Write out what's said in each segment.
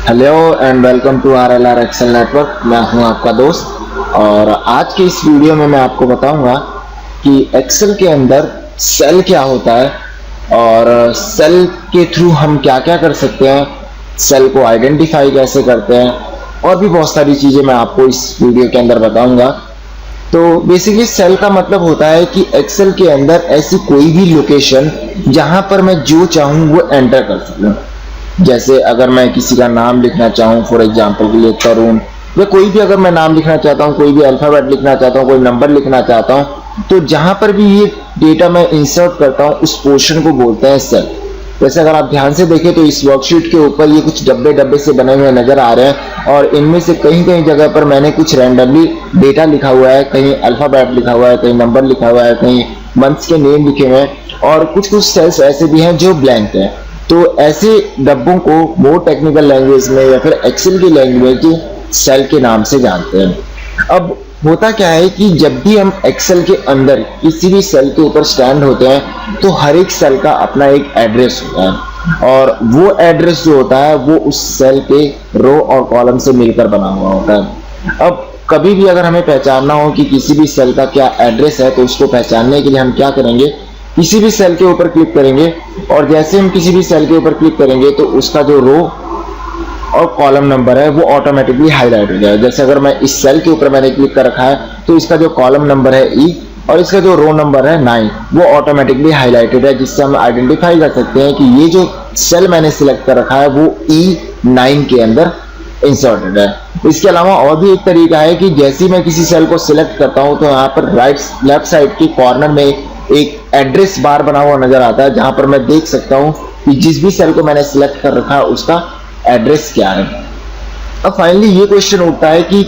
Hello and welcome to RLR Excel network. मैं हूं आपका दोस्त और आज के इस वीडियो में मैं आपको बताऊंगा कि एक्सेल के अंदर सेल क्या होता है और सेल के थ्रू हम क्या क्या कर सकते हैं, सेल को आइडेंटिफाई कैसे करते हैं और भी बहुत सारी चीज़ें मैं आपको इस वीडियो के अंदर बताऊंगा। तो बेसिकली सेल का मतलब होता है कि एक्सेल के अंदर ऐसी कोई भी लोकेशन जहां पर मैं जो चाहूँ वो एंटर कर सकूँ। जैसे अगर मैं किसी का नाम लिखना चाहूँ, फॉर एग्जांपल के लिए तरुण, या कोई भी अगर मैं नाम लिखना चाहता हूँ, कोई भी अल्फाबेट लिखना चाहता हूँ, कोई नंबर लिखना चाहता हूँ, तो जहां पर भी ये डेटा मैं इंसर्ट करता हूँ उस पोर्शन को बोलते हैं सेल। वैसे अगर आप ध्यान से देखें तो इस वर्कशीट के ऊपर ये कुछ डब्बे डब्बे से बने हुए नजर आ रहे हैं और इनमें से कहीं कहीं जगह पर मैंने कुछ रैंडमली डेटा लिखा हुआ है, कहीं अल्फाबेट लिखा हुआ है, कहीं नंबर लिखा हुआ है, कहीं मंथ्स के नेम लिखे हुए हैं और कुछ कुछ सेल्स ऐसे भी हैं जो ब्लैंक हैं। तो ऐसे डब्बों को मोर टेक्निकल लैंग्वेज में या फिर एक्सेल की लैंग्वेज सेल के नाम से जानते हैं। अब होता क्या है कि जब भी हम एक्सेल के अंदर किसी भी सेल के ऊपर स्टैंड होते हैं तो हर एक सेल का अपना एक एड्रेस होता है और वो एड्रेस जो होता है वो उस सेल के रो और कॉलम से मिलकर बना हुआ होता है। अब कभी भी अगर हमें पहचानना हो कि किसी भी सेल का क्या एड्रेस है तो उसको पहचानने के लिए हम क्या करेंगे, किसी भी सेल के ऊपर क्लिक करेंगे और जैसे हम किसी भी सेल के ऊपर क्लिक करेंगे तो उसका जो रो और कॉलम नंबर है वो ऑटोमेटिकली हाईलाइट हो जाएगा। जैसे अगर मैं इस सेल के ऊपर मैंने क्लिक कर रखा है तो इसका जो कॉलम नंबर है E और इसका जो रो नंबर है 9 वो ऑटोमेटिकली हाईलाइटेड है, जिससे हम आइडेंटिफाई कर सकते हैं कि ये जो सेल मैंने सिलेक्ट कर रखा है वो E9 के अंदर इंसर्टेड है। इसके अलावा और भी एक तरीका है कि जैसे मैं किसी सेल को सिलेक्ट करता हूं तो यहाँ पर लेफ्ट साइड के कॉर्नर में एक एड्रेस बार बना हुआ नजर आता है जहां पर मैं देख सकता हूं कि जिस भी सेल को मैंने सिलेक्ट कर रखा है उसका एड्रेस क्या है। अब फाइनली ये क्वेश्चन उठता है कि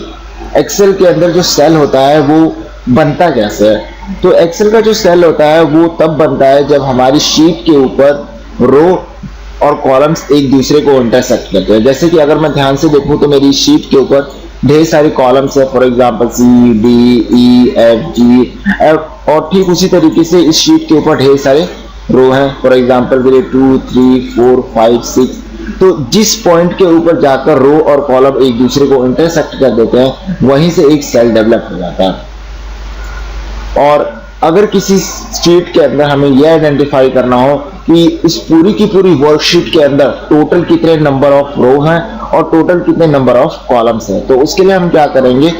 एक्सेल के अंदर जो सेल होता है वो बनता कैसे है। तो एक्सेल का जो सेल होता है वो तब बनता है जब हमारी शीट के ऊपर रो और कॉलम्स एक दूसरे को इंटरसेक्ट करते हैं। जैसे कि अगर मैं ध्यान से देखूं तो मेरी शीट के ऊपर ढेर सारी कॉलम्स है, for example C, D, E, F, G और ठीक उसी तरीके से इस शीट के ऊपर ढेर सारे रो हैं, फॉर एग्जांपल के लिए 2, 3, 4, 5, 6। तो जिस पॉइंट के ऊपर जाकर रो और कॉलम एक दूसरे को इंटरसेक्ट कर देते हैं वहीं से एक सेल डेवलप हो जाता है। और अगर किसी शीट के अंदर हमें यह आइडेंटिफाई करना हो कि इस पूरी की पूरी वर्कशीट के अंदर टोटल कितने नंबर ऑफ रो हैं और टोटल कितने नंबर ऑफ कॉलम्स हैं, तो उसके लिए हम क्या करेंगे,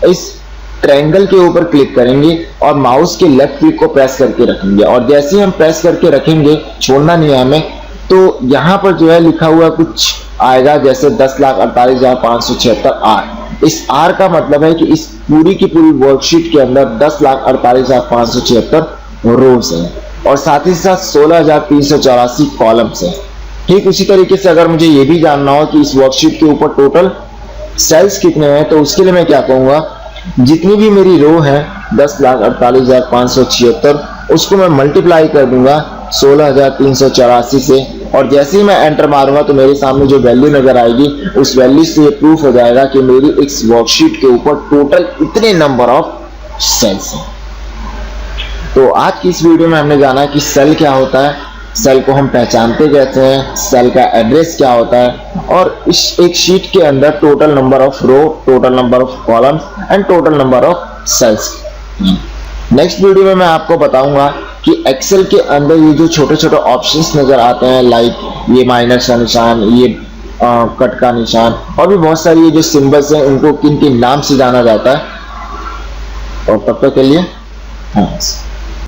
इस ट्रायंगल के ऊपर क्लिक करेंगे और माउस के लेफ्ट क्लिक को प्रेस करके रखेंगे और जैसे ही हम प्रेस करके रखेंगे, छोड़ना नहीं है हमें, तो यहाँ पर जो है लिखा हुआ कुछ आएगा जैसे 10,48,576 R। इस R का मतलब है कि इस पूरी की पूरी वर्कशीट के अंदर 10,48,576 रोज है और साथ ही साथ 16,384 कॉलम्स है। ठीक उसी तरीके से अगर मुझे ये भी जानना हो कि इस वर्कशीट के ऊपर टोटल सेल्स कितने हैं तो उसके लिए मैं क्या कहूँगा, जितनी भी मेरी रो है 10,48,576 उसको मैं मल्टीप्लाई कर दूंगा 16,384 से और जैसे ही मैं एंटर मारूंगा तो मेरे सामने जो वैल्यू नजर आएगी उस वैल्यू से ये प्रूफ हो जाएगा कि मेरी इस वर्कशीट के ऊपर टोटल इतने नंबर ऑफ सेल्स हैं। तो आज की इस वीडियो में हमने जाना कि सेल क्या होता है, सेल को हम पहचानते कैसे हैं, सेल का एड्रेस क्या होता है और इस एक शीट के अंदर total number of row, total number of columns and total number of cells. Next video में मैं आपको बताऊंगा कि एक्सेल के अंदर ये जो छोटे छोटे ऑप्शंस नजर आते हैं, लाइक ये माइनस का निशान, ये कट का निशान और भी बहुत सारी ये जो सिंबल्स हैं उनको किन किन नाम से जाना जाता है। और तब तक के लिए